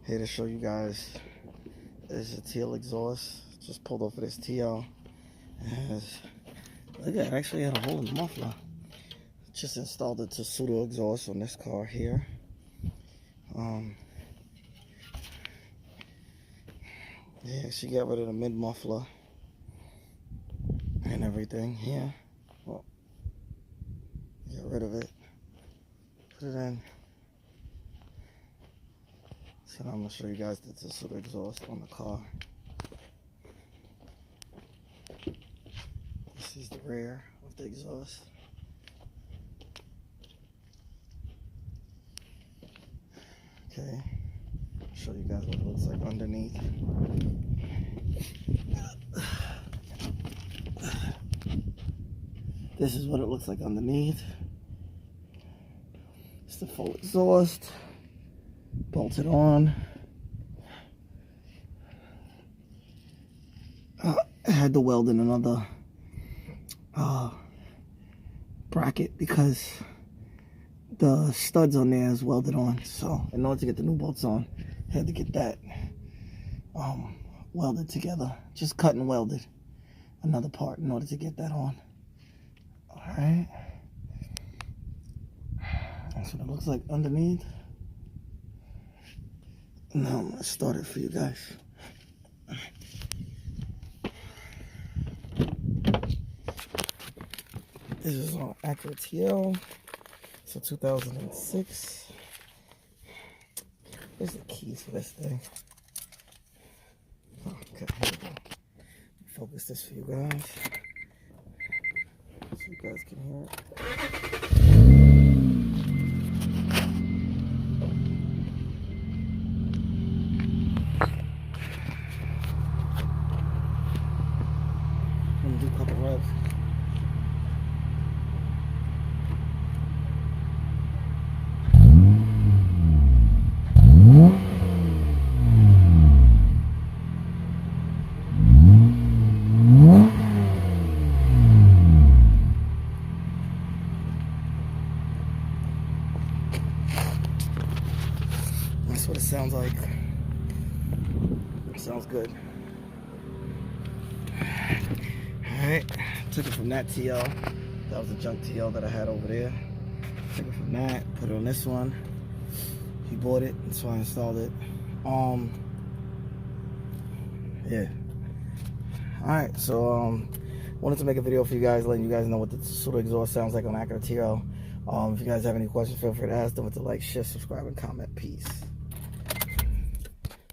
Here to show you guys is a TL exhaust. Just pulled off of this TL. Look at it, actually had a hole in the muffler. Just installed the Tsudo exhaust on this car here. Yeah, she got rid of the mid muffler and everything here. Well, get rid of it. Put it in. So now I'm gonna show you guys the Tsudo exhaust on the car. This is the rear of the exhaust. Okay, I'll show you guys what it looks like underneath. This is what it looks like underneath. It's the full exhaust, bolted on. I had to weld in another bracket because the studs on there is welded on. So in order to get the new bolts on, I had to get that welded together. Just cut and welded another part in order to get that on. Alright. That's what it looks like underneath. Now I'm gonna start it for you guys. This is on Acura TL. So 2006. Where's the keys for this thing? Okay, here we go. Focus this for you guys, so you guys can hear it. I'm gonna do a couple revs. That's what it sounds like. It sounds good. Alright, took it from that TL. That was a junk TL that I had over there. Took it from that, put it on this one. He bought it, so I installed it. Yeah. Alright, so wanted to make a video for you guys, letting you guys know what the Tsudo exhaust sounds like on Acura TL. If you guys have any questions, feel free to ask them with the like, share, subscribe, and comment. Peace.